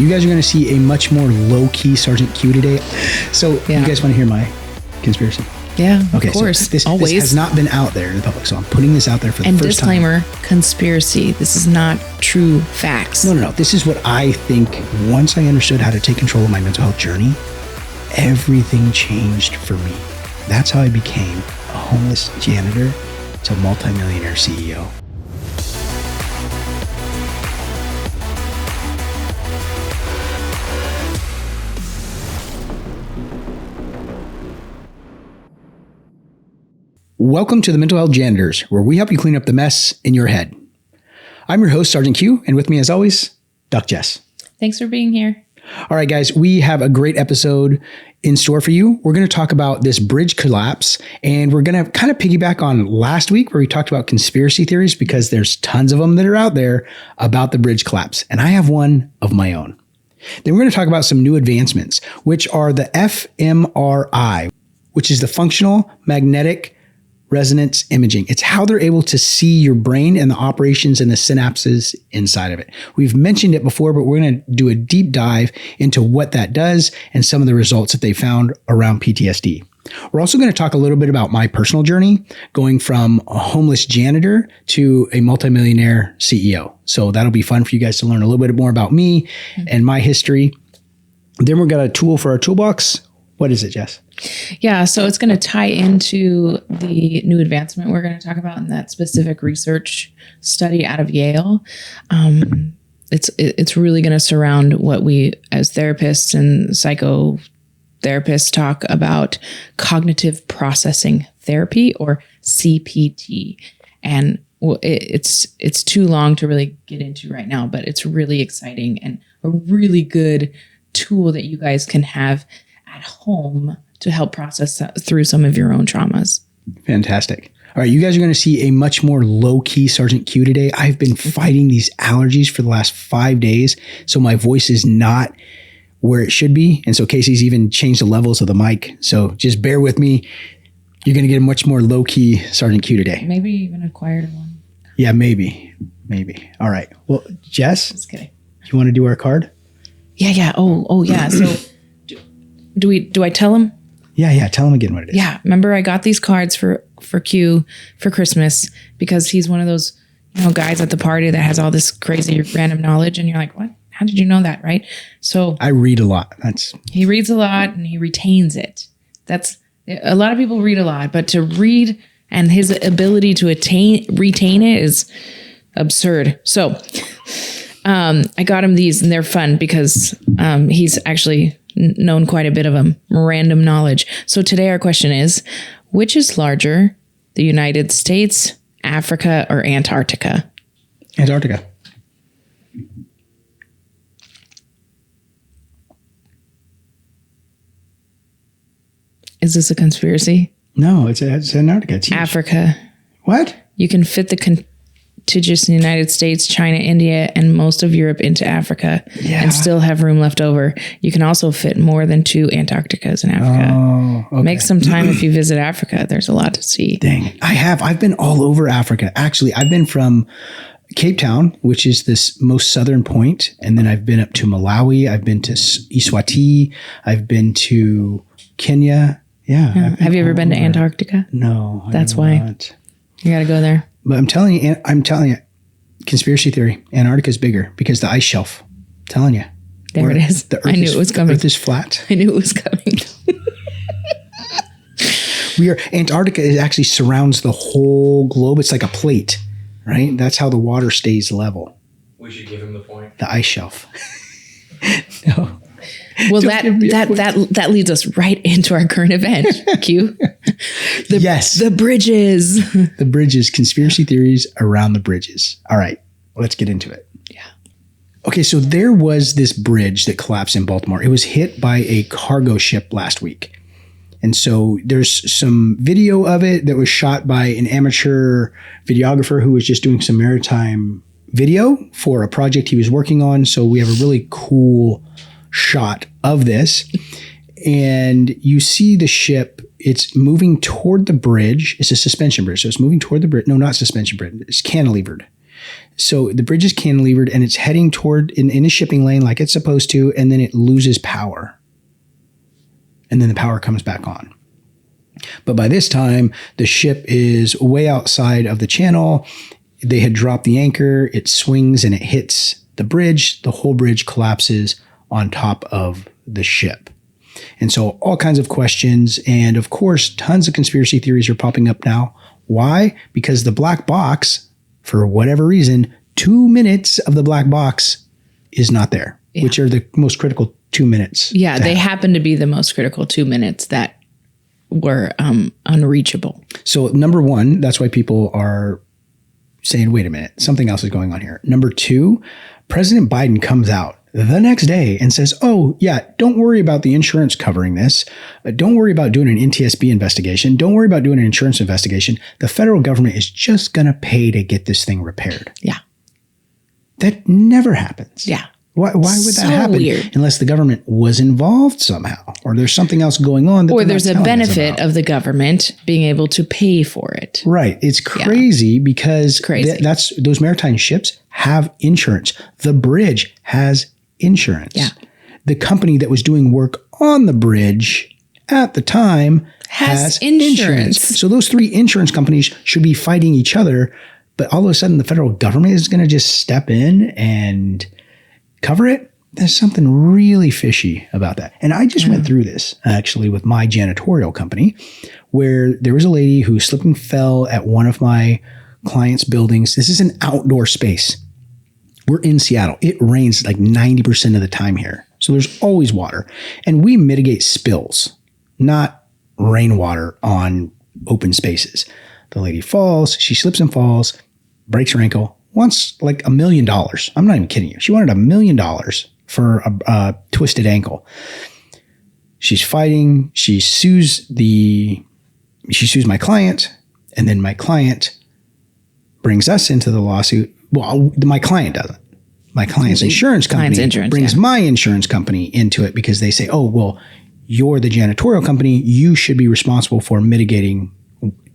you guys are going to see a much more low-key Sgt Q today. So you guys want to hear my conspiracy? Yeah, okay, of course. So this Always. has not been out there in the public, so I'm putting this out there for the And first time. disclaimer, conspiracy. This is not true facts. No. This is what I think. Once I understood how to take control of my mental health journey, everything changed for me. That's how I became a homeless janitor to multimillionaire CEO. Welcome to the Mental Health Janitors, where we help you clean up the mess in your head. I'm your host, Sgt Q, and with me as always, Doc Jess. Thanks for being here. All right, guys, we have a great episode in store for you. We're going to talk about this bridge collapse, and we're going to kind of piggyback on last week where we talked about conspiracy theories, because there's tons of them that are out there about the bridge collapse, and I have one of my own. Then we're going to talk about some new advancements, which are the FMRI, which is the functional magnetic resonance imaging. It's how they're able to see your brain and the operations and the synapses inside of it. We've mentioned it before, but we're going to do a deep dive into what that does and some of the results that they found around PTSD. We're also going to talk a little bit about my personal journey going from a homeless janitor to a multimillionaire CEO. So that'll be fun for you guys to learn a little bit more about me and my history. Then we've got a tool for our toolbox. What is it, Jess? Yeah, so it's going to tie into the new advancement we're going to talk about in that specific research study out of Yale. It's really going to surround what we as therapists and psychotherapists talk about cognitive processing therapy, or CPT. And it's too long to really get into right now, but it's really exciting and a really good tool that you guys can have at home to help process through some of your own traumas. Fantastic. All right, you guys are going to see a much more low-key Sgt Q today. I've been fighting these allergies for the last 5 days, so my voice is not where it should be. And so Casey's even changed the levels of the mic. So just bear with me. You're going to get a much more low-key Sgt Q today. Maybe even acquired one. Yeah, maybe. All right. Well, Jess, Just kidding. you want to do our card? Yeah. Oh, yeah. So do I tell him? Yeah. Tell him again what it is. Yeah. Remember, I got these cards for Q for Christmas because he's one of those, guys at the party that has all this crazy random knowledge. And you're like, what? How did you know that? Right. So I read a lot. He reads a lot and he retains it. That's a lot of people read a lot, but to read and his ability to retain it is absurd. So I got him these, and they're fun because he's actually known quite a bit of them. Random knowledge. So today our question is, which is larger, the United States, Africa, or Antarctica? Antarctica. Is this a conspiracy? No, it's Antarctica. It's huge. Africa. What? You can fit the contiguous United States, China, India, and most of Europe into Africa and still have room left over. You can also fit more than 2 Antarcticas in Africa. Oh, okay. Make some time if you visit Africa. There's a lot to see. Dang. I've been all over Africa. Actually, I've been from Cape Town, which is this most southern point. And then I've been up to Malawi. I've been to Eswatini. I've been to Kenya. Yeah. Have you ever been to Antarctica? No. That's why. Not. You got to go there. But I'm telling you, conspiracy theory, Antarctica's bigger because the ice shelf. I'm telling you. There it is. I knew it was coming. Earth is flat. I knew it was coming. Antarctica actually surrounds the whole globe. It's like a plate, right? That's how the water stays level. We should give him the point. The ice shelf. No. Well, that leads us right into our current event, Q. The bridges. The bridges, conspiracy theories around the bridges. All right, let's get into it. Yeah. Okay, so there was this bridge that collapsed in Baltimore. It was hit by a cargo ship last week. And so there's some video of it that was shot by an amateur videographer who was just doing some maritime video for a project he was working on. So we have a really cool shot of this, and you see the ship. It's moving toward the bridge. It's a suspension bridge, so it's moving toward the bridge. No, not suspension bridge. It's cantilevered. So the bridge is cantilevered and it's heading toward in a shipping lane like it's supposed to, and then it loses power. And then the power comes back on. But by this time, the ship is way outside of the channel. They had dropped the anchor. It swings and it hits the bridge. The whole bridge collapses on top of the ship. And so all kinds of questions. And of course, tons of conspiracy theories are popping up now. Why? Because the black box, for whatever reason, 2 minutes of the black box is not there, which are the most critical 2 minutes. Yeah, they happen to be the most critical 2 minutes that were unreachable. So number one, that's why people are saying, wait a minute, something else is going on here. Number two, President Biden comes out the next day and says, oh, yeah, don't worry about the insurance covering this. Don't worry about doing an NTSB investigation. Don't worry about doing an insurance investigation. The federal government is just going to pay to get this thing repaired. Yeah. That never happens. Yeah. Why would that happen? Weird. Unless the government was involved somehow, or there's something else going on. Or there's a benefit of the government being able to pay for it. Right. It's crazy because that's those maritime ships have insurance. The bridge has insurance. Yeah. The company that was doing work on the bridge at the time has insurance. So those three insurance companies should be fighting each other, but all of a sudden the federal government is going to just step in and cover it. There's something really fishy about that. And I just went through this actually with my janitorial company, where there was a lady who slipped and fell at one of my clients' buildings. This is an outdoor space. We're in Seattle. It rains like 90% of the time here. So there's always water. And we mitigate spills, not rainwater on open spaces. The lady falls, she slips and falls, breaks her ankle, wants like $1 million. I'm not even kidding you. She wanted $1 million for a twisted ankle. She's fighting. She sues my client, and then my client brings us into the lawsuit. Well, my client doesn't. My client's insurance company brings my insurance company into it because they say, oh, well, you're the janitorial company. You should be responsible for mitigating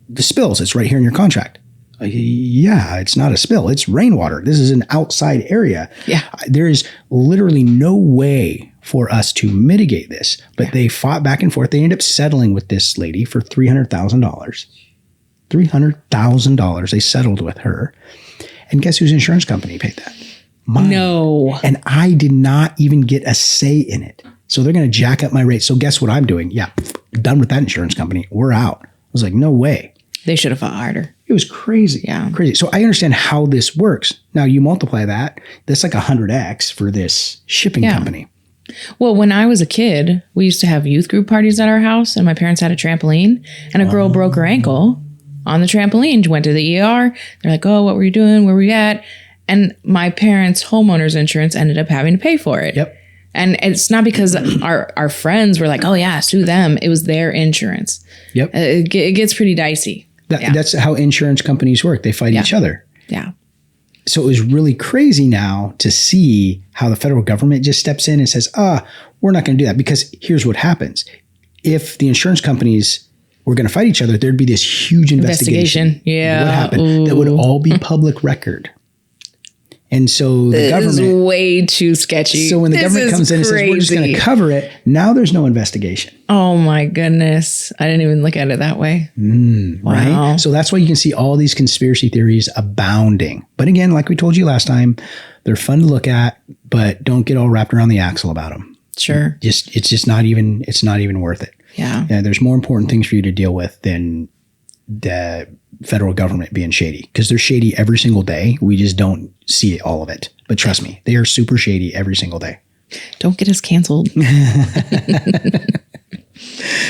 the spills. It's right here in your contract. Yeah, it's not a spill. It's rainwater. This is an outside area. Yeah. There is literally no way for us to mitigate this. But they fought back and forth. They ended up settling with this lady for $300,000. $300,000 they settled with her. And guess whose insurance company paid that? Mine. No. And I did not even get a say in it. So they're going to jack up my rate. So guess what I'm doing? Yeah, done with that insurance company. We're out. I was like, no way. They should have fought harder. It was crazy. Yeah. Crazy. So I understand how this works. Now you multiply that. That's like 100x for this shipping company. Well, when I was a kid, we used to have youth group parties at our house, and my parents had a trampoline, and a girl broke her ankle on the trampoline, went to the ER. They're like, oh, what were you doing? Where were you at? And my parents' homeowner's insurance ended up having to pay for it. Yep. And it's not because our friends were like, oh, yeah, sue them. It was their insurance. Yep. It gets pretty dicey. That's how insurance companies work. They fight each other. Yeah. So it was really crazy now to see how the federal government just steps in and says, we're not going to do that. Because here's what happens. If the insurance companies were going to fight each other, there'd be this huge investigation. Yeah. What happened? Ooh. That would all be public record. And so the government is way too sketchy. So when the government comes in and says, we're just going to cover it, now there's no investigation. Oh my goodness. I didn't even look at it that way. Wow. Right? So that's why you can see all these conspiracy theories abounding. But again, like we told you last time, they're fun to look at, but don't get all wrapped around the axle about them. Sure. It's not even worth it. Yeah. There's more important things for you to deal with than the federal government being shady, because they're shady every single day. We just don't see all of it. But trust me, they are super shady every single day. Don't get us canceled.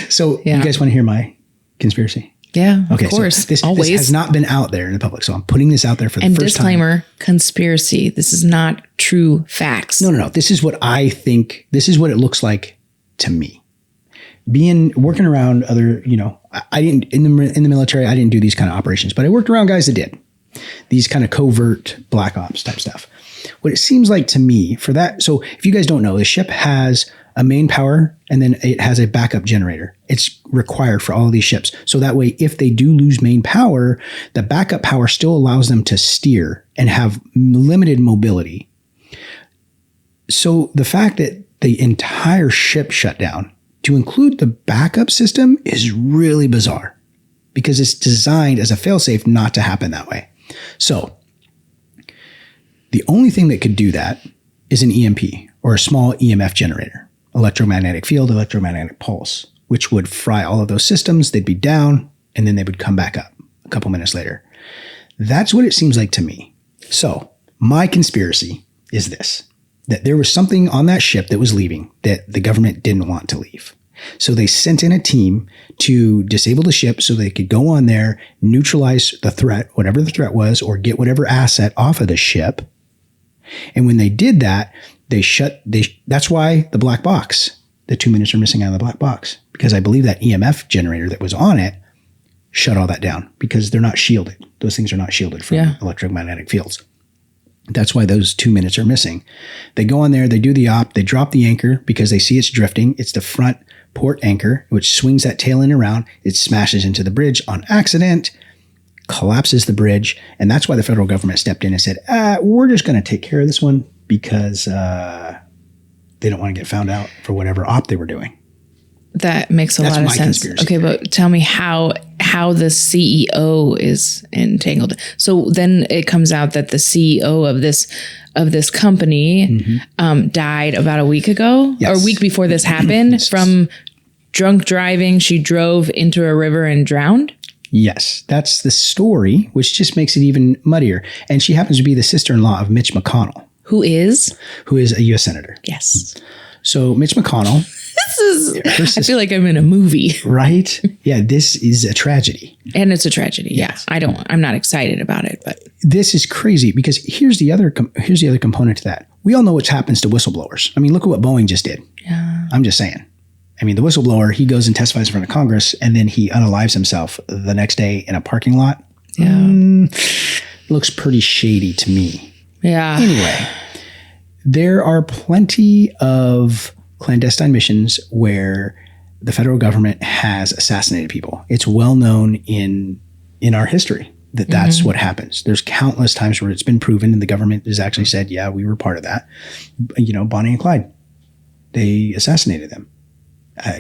So you guys want to hear my conspiracy? Yeah, okay, of course. So this has not been out there in the public. So I'm putting this out there for the first time. And disclaimer, conspiracy. This is not true facts. No. This is what I think. This is what it looks like to me. Working around other, I didn't in the military, I didn't do these kind of operations, but I worked around guys that did these kind of covert black ops type stuff. What it seems like to me for that. So if you guys don't know, the ship has a main power, and then it has a backup generator. It's required for all of these ships. So that way, if they do lose main power, the backup power still allows them to steer and have limited mobility. So the fact that the entire ship shut down to include the backup system is really bizarre because it's designed as a failsafe not to happen that way. So the only thing that could do that is an EMP or a small EMF generator, electromagnetic field, electromagnetic pulse, which would fry all of those systems. They'd be down and then they would come back up a couple minutes later. That's what it seems like to me. So my conspiracy is this, that there was something on that ship that was leaving that the government didn't want to leave. So they sent in a team to disable the ship so they could go on there, neutralize the threat, whatever the threat was, or get whatever asset off of the ship. And when they did that, that's why the black box, the 2 minutes are missing out of the black box, because I believe that EMF generator that was on it shut all that down because they're not shielded. Those things are not shielded from electromagnetic fields. That's why those 2 minutes are missing. They go on there, they do the op, they drop the anchor because they see it's drifting. It's the front port anchor, which swings that tail end around. It smashes into the bridge on accident, collapses the bridge. And that's why the federal government stepped in and said, we're just going to take care of this one because they don't want to get found out for whatever op they were doing. That makes a lot of sense. Okay, but tell me how the CEO is entangled. So then it comes out that the CEO of this company died about a week ago, or a week before this happened from drunk driving. She drove into a river and drowned. Yes, that's the story, which just makes it even muddier. And she happens to be the sister-in-law of Mitch McConnell, who is a U.S. senator. Yes. So Mitch McConnell. I feel like I'm in a movie. Right? Yeah, this is a tragedy. And it's a tragedy. Yes. Yeah. I'm not excited about it, but this is crazy because here's the other component to that. We all know what happens to whistleblowers. I mean, look at what Boeing just did. Yeah. I'm just saying. I mean, the whistleblower, he goes and testifies in front of Congress and then he unalives himself the next day in a parking lot. Yeah. Looks pretty shady to me. Yeah. Anyway, there are plenty of clandestine missions where the federal government has assassinated people. It's well known in our history that that's what happens. There's countless times where it's been proven and the government has actually said, yeah, we were part of that. You know, Bonnie and Clyde, they assassinated them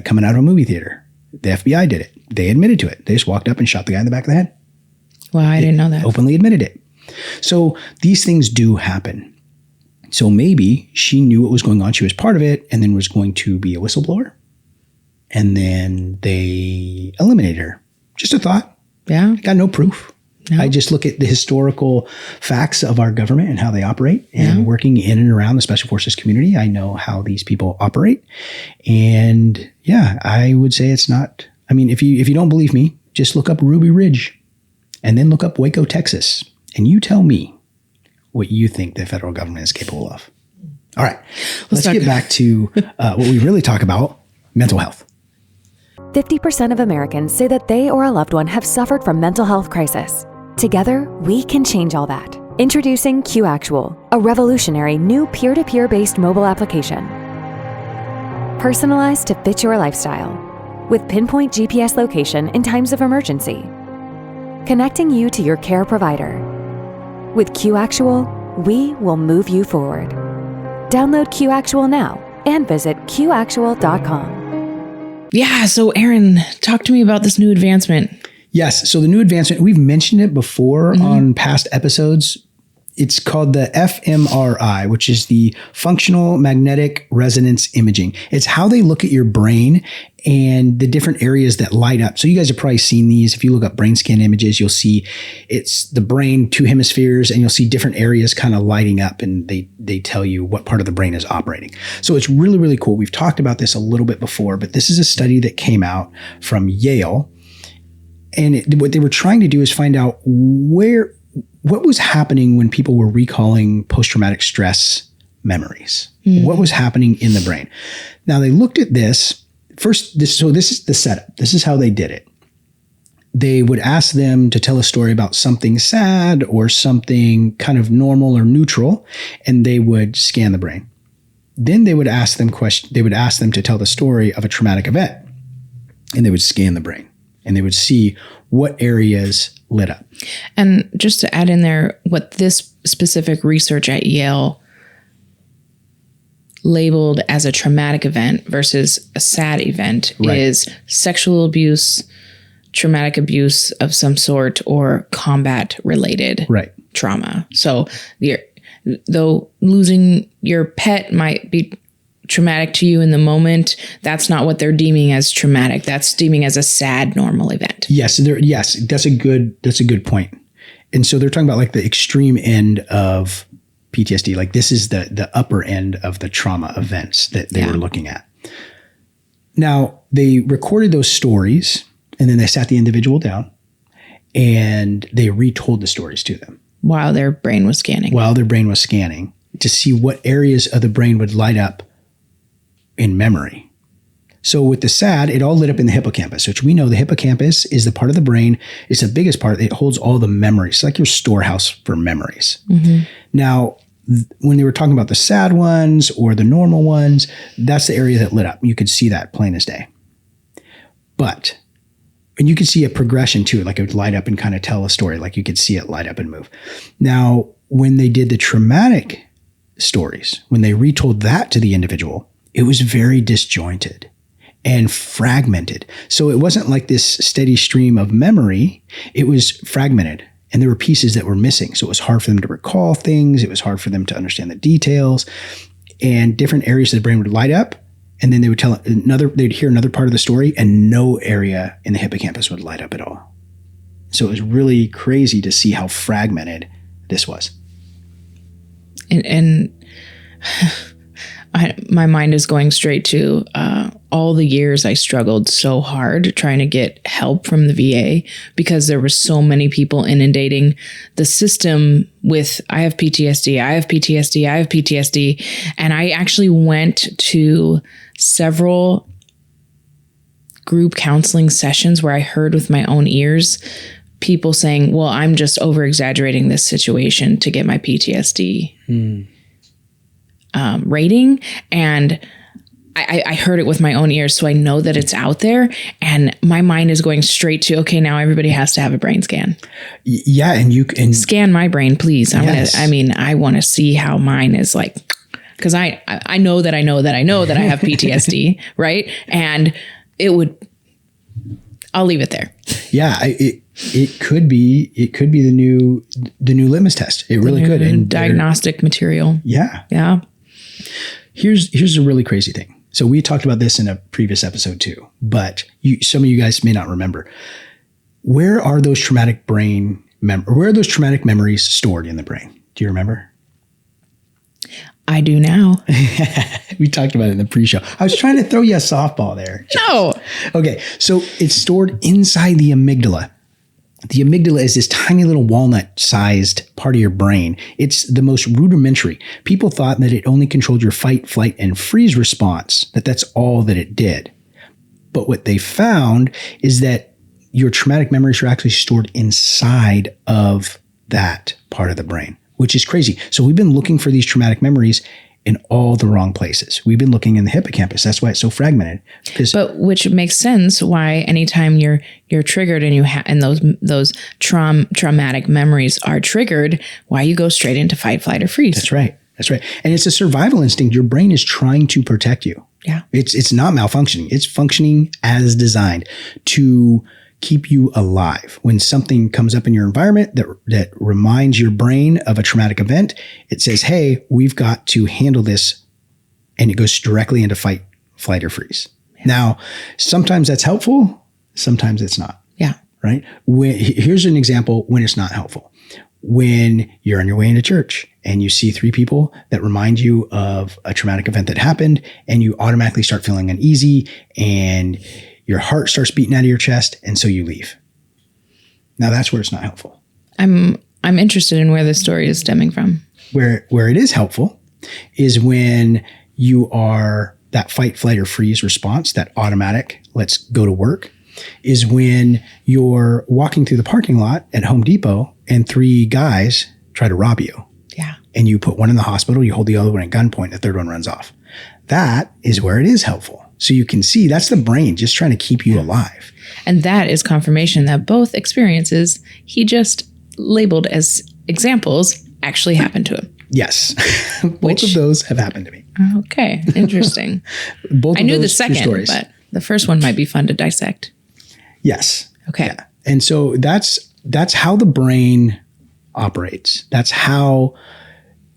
coming out of a movie theater. The FBI did it. They admitted to it. They just walked up and shot the guy in the back of the head. Wow, I didn't know that. Openly admitted it. So these things do happen. So maybe she knew what was going on. She was part of it and then was going to be a whistleblower. And then they eliminated her. Just a thought. Yeah. I got no proof. No. I just look at the historical facts of our government and how they operate. And working in and around the Special Forces community, I know how these people operate. And yeah, I would say it's not. I mean, if you don't believe me, just look up Ruby Ridge and then look up Waco, Texas. And you tell me what you think the federal government is capable of. All right, let's get back to what we really talk about, mental health. 50% of Americans say that they or a loved one have suffered from mental health crisis. Together, we can change all that. Introducing Q Actual, a revolutionary new peer-to-peer based mobile application. Personalized to fit your lifestyle, with pinpoint GPS location in times of emergency. Connecting you to your care provider. With Q Actual, we will move you forward. Download Q Actual now and visit qactual.com. Yeah, so Aaron, talk to me about this new advancement. Yes, so the new advancement, we've mentioned it before on past episodes. It's called the FMRI, which is the Functional Magnetic Resonance Imaging. It's how they look at your brain and the different areas that light up. So you guys have probably seen these. If you look up brain scan images, you'll see it's the brain, two hemispheres, and you'll see different areas kind of lighting up, and they tell you what part of the brain is operating. So it's really, really cool. We've talked about this a little bit before, but this is a study that came out from Yale. And what they were trying to do is find out what was happening when people were recalling post-traumatic stress memories. What was happening in the brain? Now they looked at this first. This is the setup. This is how they did it. They would ask them to tell a story about something sad or something kind of normal or neutral, and they would scan the brain. Then they would ask them to tell the story of a traumatic event, and they would scan the brain and they would see what areas lit up. And just to add in there, what this specific research at Yale labeled as a traumatic event versus a sad event is sexual abuse, traumatic abuse of some sort, or combat related trauma. So though losing your pet might be traumatic to you in the moment, that's not what they're deeming as traumatic. That's deeming as a sad normal event. Yes, that's a good point. And so they're talking about like the extreme end of PTSD. Like this is the upper end of the trauma events that they were looking at. Now, they recorded those stories and then they sat the individual down and they retold the stories to them. While their brain was scanning. To see what areas of the brain would light up in memory. So with the SAD, it all lit up in the hippocampus, which we know the hippocampus is the part of the brain. It's the biggest part. It holds all the memories. It's like your storehouse for memories. Mm-hmm. Now, when they were talking about the SAD ones or the normal ones, that's the area that lit up. You could see that plain as day. And you could see a progression to it, like it would light up and kind of tell a story, like you could see it light up and move. Now, when they did the traumatic stories, when they retold that to the individual, it was very disjointed and fragmented. So it wasn't like this steady stream of memory. It was fragmented and there were pieces that were missing. So it was hard for them to recall things. It was hard for them to understand the details, and different areas of the brain would light up. And then they would they'd hear another part of the story and no area in the hippocampus would light up at all. So it was really crazy to see how fragmented this was. And my mind is going straight to all the years I struggled so hard trying to get help from the VA because there were so many people inundating the system with, I have PTSD, I have PTSD, I have PTSD. And I actually went to several group counseling sessions where I heard with my own ears people saying, well, I'm just over exaggerating this situation to get my PTSD rating. And I heard it with my own ears, so I know that it's out there. And my mind is going straight to, okay, now everybody has to have a brain scan. Yeah, and you can scan my brain, please. I want to see how mine is like, because I know that I have PTSD, right? And I'll leave it there. Yeah, it could be the new litmus test. It really could. And diagnostic material. Yeah. Yeah. Here's a really crazy thing. So we talked about this in a previous episode too, but some of you guys may not remember. Where are those traumatic memories stored in the brain? Do you remember? I do now. We talked about it in the pre-show. I was trying to throw you a softball there. No. Okay. So it's stored inside the amygdala. The amygdala is this tiny little walnut-sized part of your brain. It's the most rudimentary. People thought that it only controlled your fight, flight, and freeze response, that's all that it did. But what they found is that your traumatic memories are actually stored inside of that part of the brain, which is crazy. So we've been looking for these traumatic memories in all the wrong places. We've been looking in the hippocampus. That's why it's so fragmented. But which makes sense why anytime you're triggered and and those traumatic memories are triggered, why you go straight into fight, flight, or freeze. That's right. And it's a survival instinct. Your brain is trying to protect you. Yeah. It's not malfunctioning. It's functioning as designed to keep you alive. When something comes up in your environment that reminds your brain of a traumatic event, it says, hey, we've got to handle this. And it goes directly into fight, flight, or freeze. Yeah. Now, sometimes that's helpful. Sometimes it's not. Yeah. Right? Here's an example when it's not helpful. When you're on your way into church and you see 3 people that remind you of a traumatic event that happened, and you automatically start feeling uneasy and your heart starts beating out of your chest, and so you leave. Now that's where it's not helpful. I'm interested in where this story is stemming from. Where it is helpful is when you are that fight, flight, or freeze response, that automatic, let's go to work, is when you're walking through the parking lot at Home Depot and 3 guys try to rob you. Yeah. And you put one in the hospital, you hold the other one at gunpoint, the third one runs off. that is where it is helpful. So you can see that's the brain just trying to keep you alive. And that is confirmation that both experiences he just labeled as examples actually happened to him. Yes. Both of those have happened to me. Okay. Interesting. I knew the second, but the first one might be fun to dissect. Yes. Okay. Yeah. And so that's how the brain operates. That's how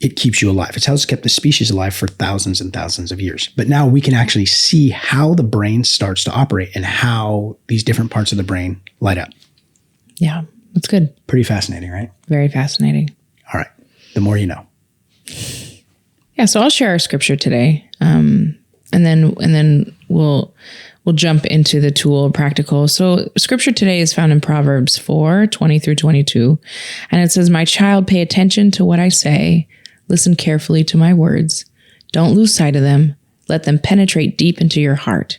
it keeps you alive. It's how it's kept the species alive for thousands and thousands of years. But now we can actually see how the brain starts to operate and how these different parts of the brain light up. Yeah, that's good. Pretty fascinating, right? Very fascinating. All right. The more you know. Yeah, so I'll share our scripture today, and then we'll jump into the tool practical. So scripture today is found in Proverbs 4:20-22, and it says, "My child, pay attention to what I say. Listen carefully to my words. Don't lose sight of them. Let them penetrate deep into your heart,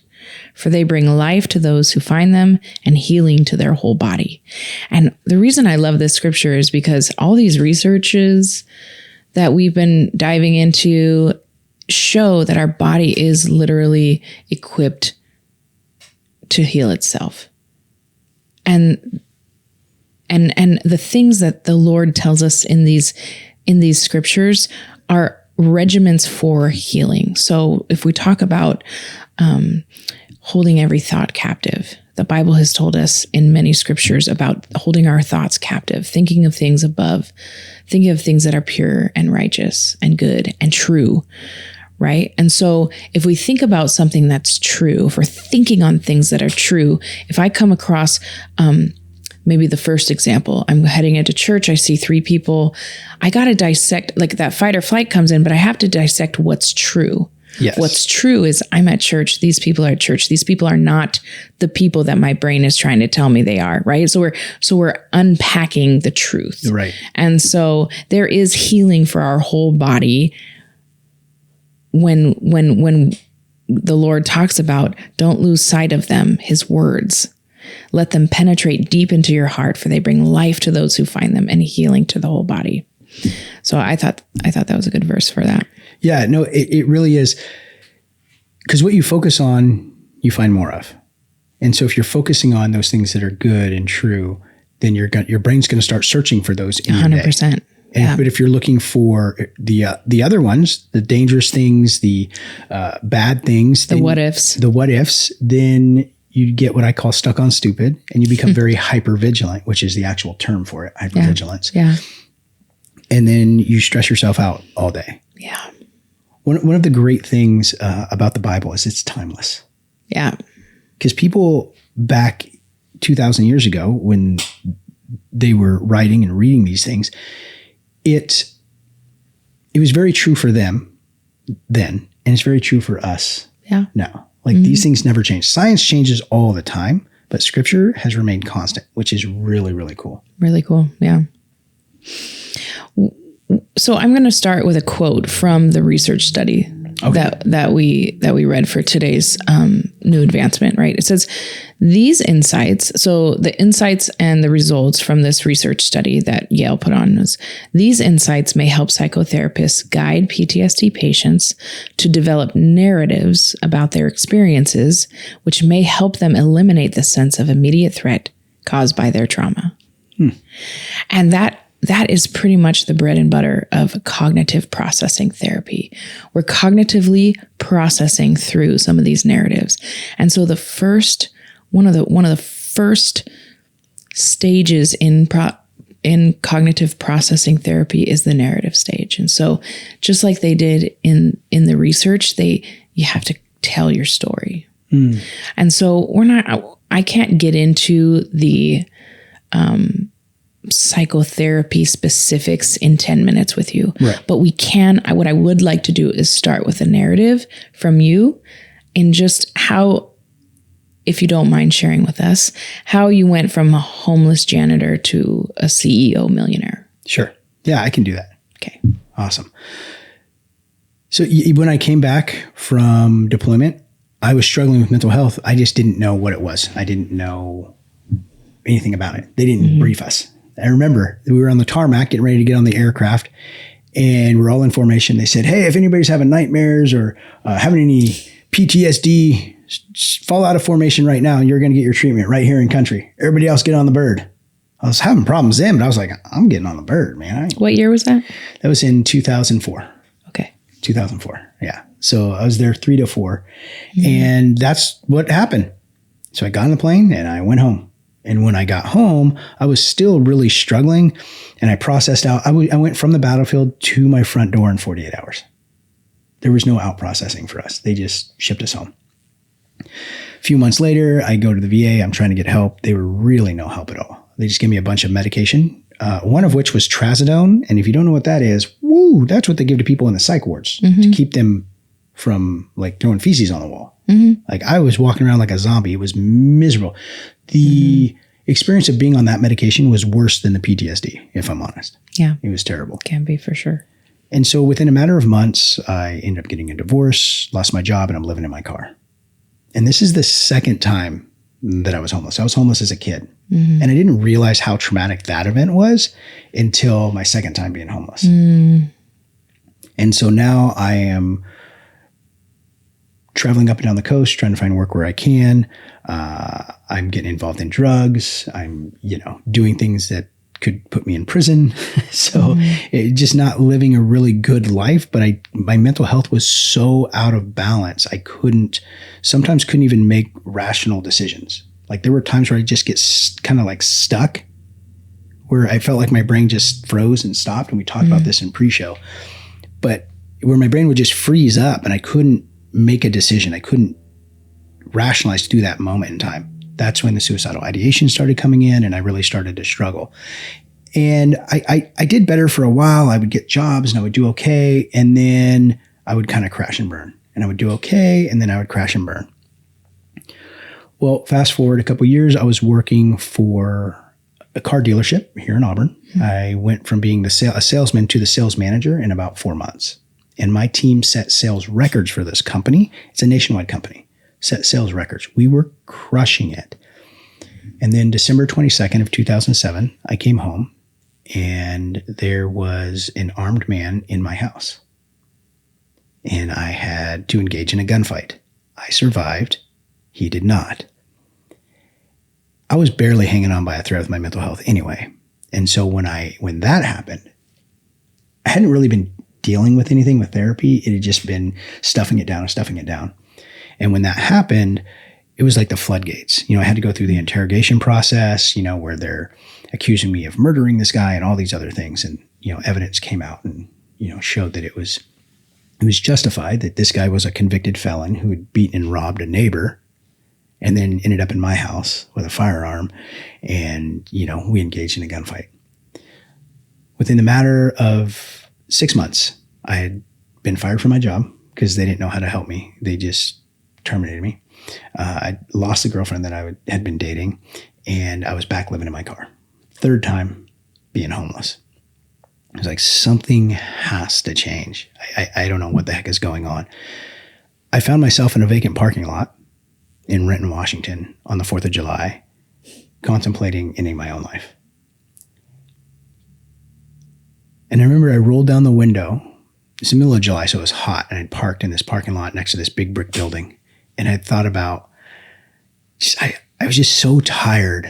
for they bring life to those who find them and healing to their whole body." And the reason I love this scripture is because all these researches that we've been diving into show that our body is literally equipped to heal itself. And the things that the Lord tells us in these scriptures are regimens for healing. So if we talk about holding every thought captive, the Bible has told us in many scriptures about holding our thoughts captive, thinking of things above, thinking of things that are pure and righteous and good and true, right? And so if we think about something that's true, if we're thinking on things that are true, if I come across maybe the first example, I'm heading into church, I see 3 people, I got to dissect, like that fight or flight comes in, but I have to dissect what's true. Yes. What's true is I'm at church. These people are at church. These people are not the people that my brain is trying to tell me they are, right? So we're unpacking the truth. Right. And so there is healing for our whole body when the Lord talks about don't lose sight of them, his words. Let them penetrate deep into your heart, for they bring life to those who find them and healing to the whole body. So I thought that was a good verse for that. Yeah, no, it really is. Because what you focus on, you find more of. And so if you're focusing on those things that are good and true, then your brain's going to start searching for those in 100%. your day. Yeah. But if you're looking for the other ones, the dangerous things, the bad things, the what ifs, then you get what I call stuck on stupid, and you become very hypervigilant, which is the actual term for it, hypervigilance. Yeah. And then you stress yourself out all day. Yeah. One of the great things about the Bible is it's timeless. Yeah. Because people back 2,000 years ago, when they were writing and reading these things, it was very true for them then, and it's very true for us now. Like these things never change. Science changes all the time, but scripture has remained constant, which is really, really cool. Really cool. Yeah. So I'm going to start with a quote from the research study that we read for today's new advancement, right? It says, these insights, so the insights and the results from this research study that Yale put on is, these insights may help psychotherapists guide PTSD patients to develop narratives about their experiences, which may help them eliminate the sense of immediate threat caused by their trauma. And that is pretty much the bread and butter of cognitive processing therapy. We're cognitively processing through some of these narratives. And so one of the first stages in cognitive processing therapy is the narrative stage. And so just like they did in the research, you have to tell your story. And so I can't get into the psychotherapy specifics in 10 minutes with you, but what I would like to do is start with a narrative from you and just how, if you don't mind sharing with us, how you went from a homeless janitor to a CEO millionaire. Sure. Yeah, I can do that. Okay. Awesome. So when I came back from deployment, I was struggling with mental health. I just didn't know what it was. I didn't know anything about it. They didn't brief us. I remember we were on the tarmac getting ready to get on the aircraft, And we're all in formation. They said, hey, if anybody's having nightmares or having any PTSD, fall out of formation right now and you're going to get your treatment right here in country. Everybody else get on the bird. I was having problems then, but I was like, I'm getting on the bird, man. What year was that? That was in 2004. Okay. 2004. Yeah. So I was there 3 to 4. And that's what happened. So I got on the plane and I went home. And when I got home, I was still really struggling and I processed out. I went from the battlefield to my front door in 48 hours. There was no out processing for us. They just shipped us home. A few months later, I go to the VA. I'm trying to get help. They were really no help at all. They just gave me a bunch of medication, one of which was trazodone. And if you don't know what that is, that's what they give to people in the psych wards to keep them from like throwing feces on the wall. Like I was walking around like a zombie. It was miserable. The experience of being on that medication was worse than the PTSD, if I'm honest. Yeah. It was terrible. Can be for sure. And so within a matter of months, I ended up getting a divorce, lost my job, and I'm living in my car. And this is the second time that I was homeless. I was homeless as a kid. And I didn't realize how traumatic that event was until my second time being homeless. And so now I am traveling up and down the coast, trying to find work where I can. I'm getting involved in drugs. I'm, doing things that could put me in prison. So just not living a really good life. But my mental health was so out of balance. I sometimes couldn't even make rational decisions. Like there were times where I just get kind of like stuck, where I felt like my brain just froze and stopped. And we talked about this in pre-show, but where my brain would just freeze up and I couldn't make a decision. I couldn't rationalize through that moment in time. That's when the suicidal ideation started coming in and I really started to struggle. And I did better for a while. I would get jobs and I would do okay. And then I would kind of crash and burn. And I would do okay. And then I would crash and burn. Well, fast forward a couple of years, I was working for a car dealership here in Auburn. I went from being a salesman to the sales manager in about 4 months. And my team set sales records for this company. It's a nationwide company. Set sales records. We were crushing it. And then December 22nd of 2007, I came home and there was an armed man in my house. And I had to engage in a gunfight. I survived. He did not. I was barely hanging on by a thread with my mental health anyway. And so when that happened, I hadn't really been dealing with anything with therapy. It had just been stuffing it down. And when that happened, it was like the floodgates. I had to go through the interrogation process, where they're accusing me of murdering this guy and all these other things. And, evidence came out and, showed that it was justified that this guy was a convicted felon who had beaten and robbed a neighbor and then ended up in my house with a firearm. And, we engaged in a gunfight. Within the matter of 6 months, I had been fired from my job because they didn't know how to help me. They just terminated me. I lost the girlfriend that I had been dating, and I was back living in my car. Third time being homeless. I was like, something has to change. I don't know what the heck is going on. I found myself in a vacant parking lot in Renton, Washington on the 4th of July, contemplating ending my own life. And I remember I rolled down the window. It's the middle of July, so it was hot, and I'd parked in this parking lot next to this big brick building. And I thought about, I was just so tired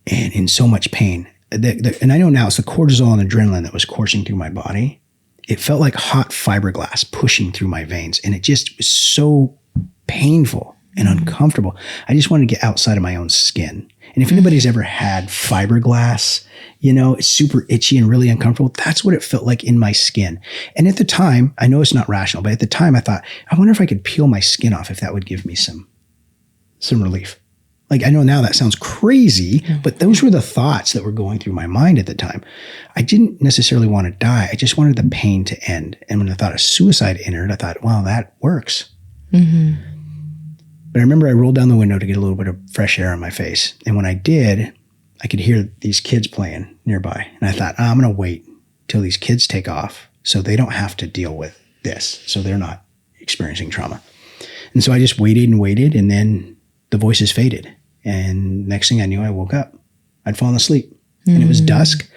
and in so much pain. And I know now it's the cortisol and adrenaline that was coursing through my body. It felt like hot fiberglass pushing through my veins. And it just was so painful and uncomfortable. I just wanted to get outside of my own skin. And if anybody's ever had fiberglass, it's super itchy and really uncomfortable. That's what it felt like in my skin. And at the time, I know it's not rational, but at the time I thought, I wonder if I could peel my skin off, if that would give me some relief. Like, I know now that sounds crazy, but those were the thoughts that were going through my mind at the time. I didn't necessarily want to die. I just wanted the pain to end. And when the thought of suicide entered, I thought, well, that works. But I remember I rolled down the window to get a little bit of fresh air on my face. And when I did, I could hear these kids playing nearby. And I thought, I'm going to wait till these kids take off so they don't have to deal with this. So they're not experiencing trauma. And so I just waited and waited. And then the voices faded. And next thing I knew, I woke up. I'd fallen asleep. And it was dusk.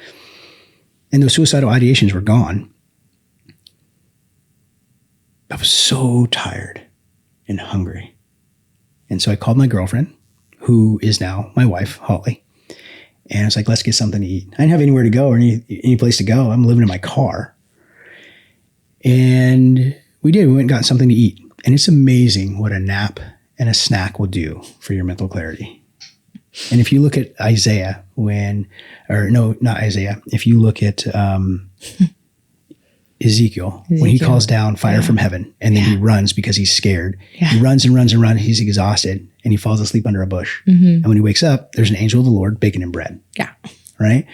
And those suicidal ideations were gone. I was so tired and hungry. And so I called my girlfriend, who is now my wife, Holly. And I was like, let's get something to eat. I didn't have anywhere to go or any place to go. I'm living in my car. And we did. We went and got something to eat. And it's amazing what a nap and a snack will do for your mental clarity. And if you look at Isaiah if you look at Ezekiel, when he calls down fire from heaven and then he runs because he's scared. Yeah. He runs and runs and runs. He's exhausted and he falls asleep under a bush. And when he wakes up, there's an angel of the Lord baking him bread. Yeah. Right?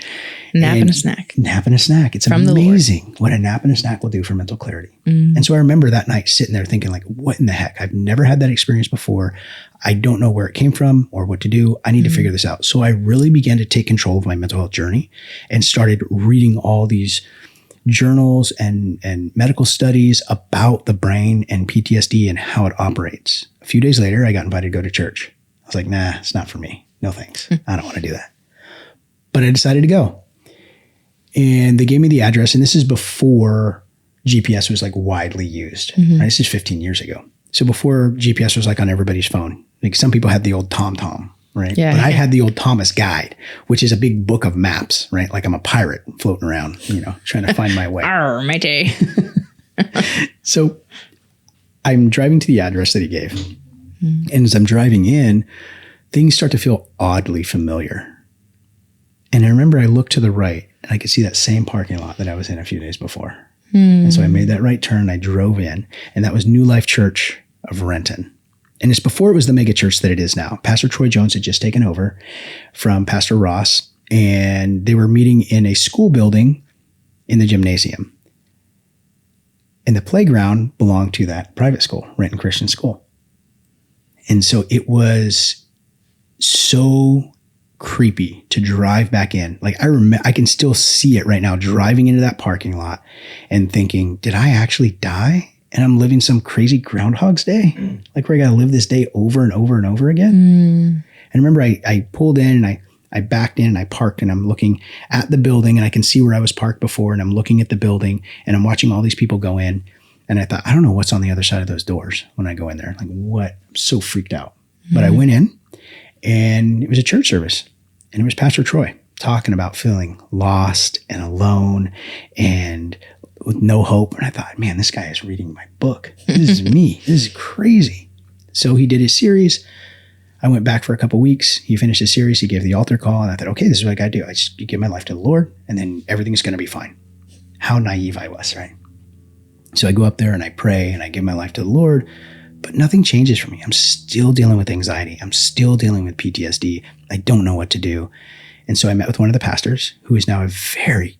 Nap and a snack. Nap and a snack. It's from amazing what a nap and a snack will do for mental clarity. And so I remember that night sitting there thinking like, what in the heck? I've never had that experience before. I don't know where it came from or what to do. I need to figure this out. So I really began to take control of my mental health journey and started reading all these journals and medical studies about the brain and PTSD and how it operates. A few days later, I got invited to go to church. I was like, nah, it's not for me. No thanks. I don't want to do that. But I decided to go. And they gave me the address. And this is before GPS was like widely used. Right? This is 15 years ago. So before GPS was like on everybody's phone. Like some people had the old TomTom, right? Yeah, but I had the old Thomas Guide, which is a big book of maps, right? Like I'm a pirate floating around, trying to find my way. Arr, matey. So I'm driving to the address that he gave. And as I'm driving in, things start to feel oddly familiar. And I remember I looked to the right and I could see that same parking lot that I was in a few days before. And so I made that right turn. I drove in, and that was New Life Church of Renton. And it's before it was the mega church that it is now. Pastor Troy Jones had just taken over from Pastor Ross, and they were meeting in a school building in the gymnasium. And the playground belonged to that private school, Renton Christian School. And so it was so creepy to drive back in. Like I can still see it right now, driving into that parking lot and thinking, did I actually die? And I'm living some crazy Groundhog's Day, like where I got to live this day over and over and over again. And remember, I pulled in and I backed in and I parked, and I'm looking at the building and I can see where I was parked before, and I'm looking at the building and I'm watching all these people go in. And I thought, I don't know what's on the other side of those doors when I go in there. Like, what? I'm so freaked out. But I went in, and it was a church service, and it was Pastor Troy talking about feeling lost and alone and with no hope. And I thought, man, this guy is reading my book. This is me. This is crazy. So he did his series. I went back for a couple of weeks. He finished his series. He gave the altar call, and I thought, okay, this is what I got to do. I just give my life to the Lord, and then everything's going to be fine. How naive I was, right? So I go up there and I pray and I give my life to the Lord. But nothing changes for me. I'm still dealing with anxiety. I'm still dealing with PTSD. I don't know what to do. And so I met with one of the pastors, who is now a very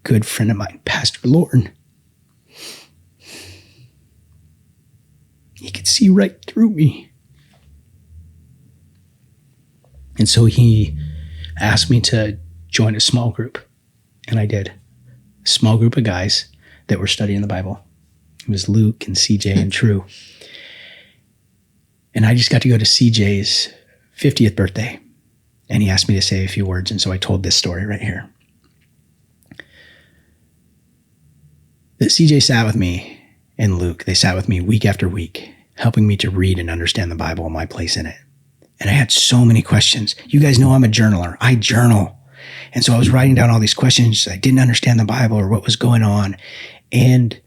good friend of mine, Pastor Lorton. He could see right through me. And so he asked me to join a small group. And I did. A small group of guys that were studying the Bible. It was Luke and CJ and True. And I just got to go to CJ's 50th birthday. And he asked me to say a few words. And so I told this story right here. That CJ sat with me, and Luke, they sat with me week after week, helping me to read and understand the Bible and my place in it. And I had so many questions. You guys know I'm a journaler. I journal. And so I was writing down all these questions. I didn't understand the Bible or what was going on. And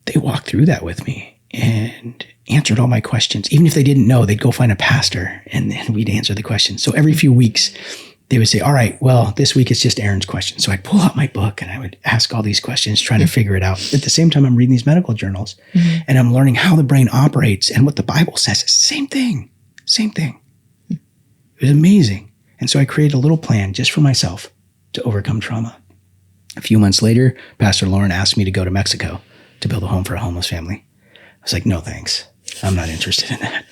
they walked through that with me and answered all my questions. Even if they didn't know, they'd go find a pastor and then we'd answer the questions. So every few weeks, they would say, all right, well, this week it's just Aaron's question. So I'd pull out my book and I would ask all these questions, trying to figure it out. At the same time, I'm reading these medical journals and I'm learning how the brain operates and what the Bible says. It's the same thing. Same thing. It was amazing. And so I created a little plan just for myself to overcome trauma. A few months later, Pastor Lauren asked me to go to Mexico to build a home for a homeless family. I was like, no, thanks. I'm not interested in that.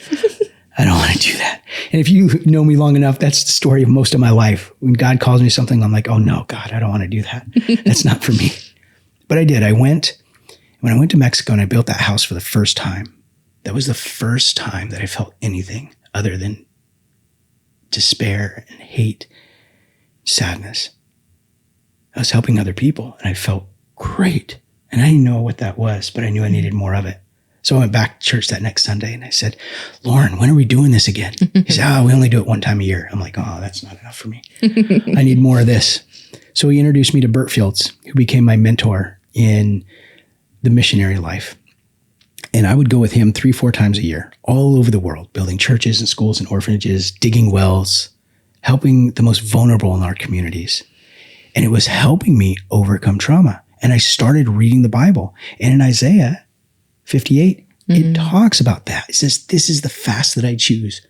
I don't want to do that. And if you know me long enough, that's the story of most of my life. When God calls me something, I'm like, oh no, God, I don't want to do that. That's not for me. But I did. When I went to Mexico and I built that house for the first time, that was the first time that I felt anything other than despair and hate, sadness. I was helping other people and I felt great. And I didn't know what that was, but I knew I needed more of it. So I went back to church that next Sunday and I said, Lauren, when are we doing this again? He said, we only do it one time a year. I'm like, that's not enough for me. I need more of this. So he introduced me to Bert Fields, who became my mentor in the missionary life. And I would go with him 3-4 times a year, all over the world, building churches and schools and orphanages, digging wells, helping the most vulnerable in our communities. And it was helping me overcome trauma. And I started reading the Bible. And in Isaiah 58, it talks about that. It says, this is the fast that I choose,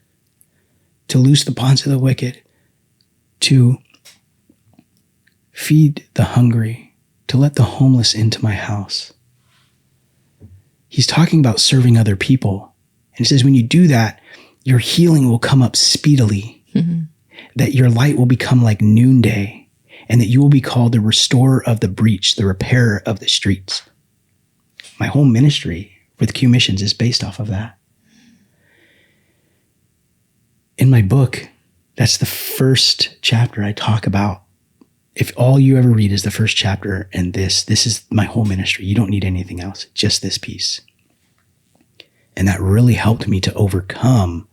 to loose the bonds of the wicked, to feed the hungry, to let the homeless into my house. He's talking about serving other people. And it says, when you do that, your healing will come up speedily, that your light will become like noonday, and that you will be called the restorer of the breach, the repairer of the streets. My whole ministry with Q Missions is based off of that. In my book, that's the first chapter I talk about. If all you ever read is the first chapter and this is my whole ministry, you don't need anything else, just this piece. And that really helped me to overcome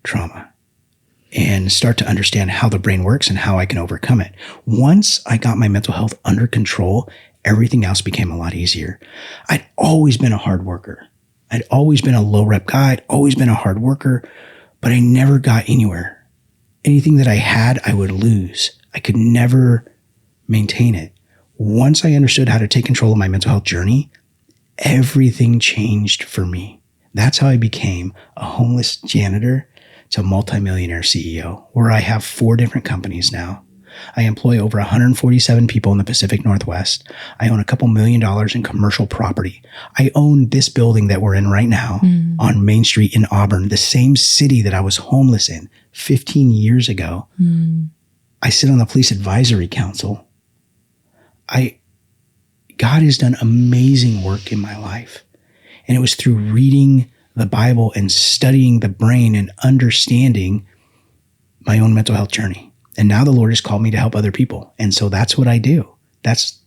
trauma and start to understand how the brain works and how I can overcome it. Once I got my mental health under control, everything else became a lot easier. I'd always been a hard worker. I'd always been a low rep guy. I'd always been a hard worker, but I never got anywhere. Anything that I had, I would lose. I could never maintain it. Once I understood how to take control of my mental health journey, everything changed for me. That's how I became a homeless janitor to multimillionaire CEO, where I have 4 different companies now. I employ over 147 people in the Pacific Northwest. I own a couple $1 million in commercial property. I own this building that we're in right now on Main Street in Auburn, the same city that I was homeless in 15 years ago. I sit on the police advisory council. God has done amazing work in my life. And it was through reading the Bible and studying the brain and understanding my own mental health journey. And now the Lord has called me to help other people. And so that's what I do. That's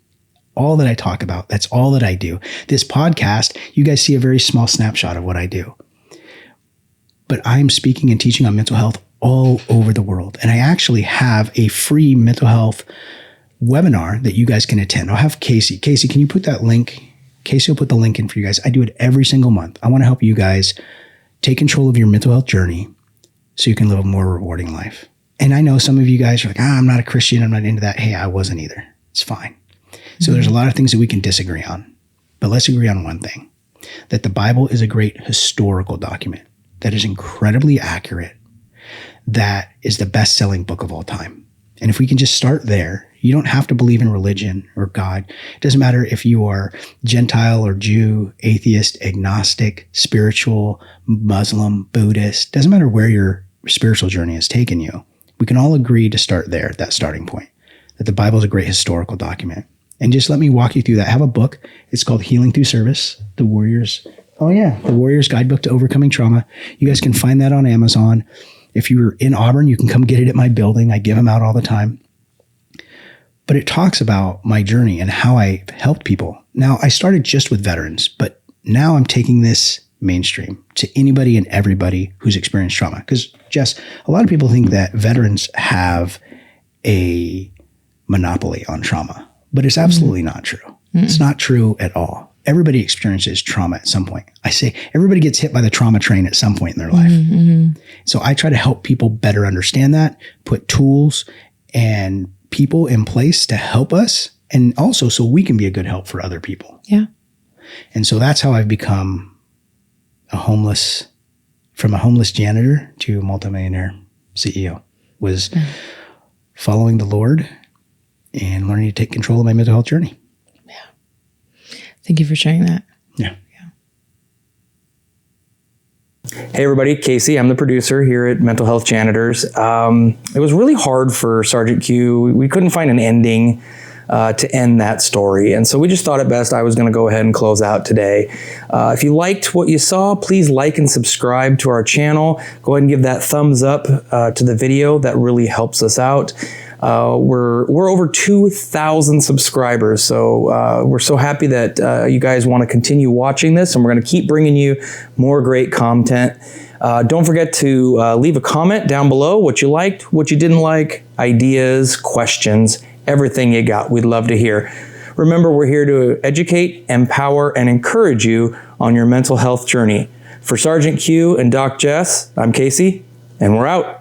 all that I talk about. That's all that I do. This podcast, you guys see a very small snapshot of what I do. But I'm speaking and teaching on mental health all over the world. And I actually have a free mental health webinar that you guys can attend. I'll have Casey. Casey, can you put that link? Casey will put the link in for you guys. I do it every single month. I want to help you guys take control of your mental health journey so you can live a more rewarding life. And I know some of you guys are like, I'm not a Christian. I'm not into that. Hey, I wasn't either. It's fine. So there's a lot of things that we can disagree on. But let's agree on one thing, that the Bible is a great historical document that is incredibly accurate, that is the best-selling book of all time. And if we can just start there, you don't have to believe in religion or God. It doesn't matter if you are Gentile or Jew, atheist, agnostic, spiritual, Muslim, Buddhist. It doesn't matter where your spiritual journey has taken you. We can all agree to start there at that starting point, that the Bible is a great historical document. And just let me walk you through that. I have a book. It's called Healing Through The Warrior's Guidebook to Overcoming Trauma. You guys can find that on Amazon. If you're in Auburn, you can come get it at my building. I give them out all the time. But it talks about my journey and how I helped people. Now, I started just with veterans, but now I'm taking this mainstream to anybody and everybody who's experienced trauma. Because, Jess, a lot of people think that veterans have a monopoly on trauma, but it's absolutely not true. It's not true at all. Everybody experiences trauma at some point. I say everybody gets hit by the trauma train at some point in their life. So I try to help people better understand that, put tools and people in place to help us, and also so we can be a good help for other people. Yeah. And so that's how I've become from a homeless janitor to multimillionaire CEO, was following the Lord and learning to take control of my mental health journey. Yeah. Thank you for sharing that. Yeah. Hey everybody, Casey. I'm the producer here at Mental Health Janitors. It was really hard for Sgt Q. We couldn't find an ending to end that story. And so we just thought it best I was going to go ahead and close out today. If you liked what you saw, please like and subscribe to our channel. Go ahead and give that thumbs up to the video. That really helps us out. We're over 2,000 subscribers, so we're so happy that you guys want to continue watching this, and we're going to keep bringing you more great content. Don't forget to leave a comment down below, what you liked, what you didn't like, ideas, questions, everything you got. We'd love to hear. Remember, we're here to educate, empower, and encourage you on your mental health journey. For Sgt Q and Doc Jess, I'm Casey, and we're out.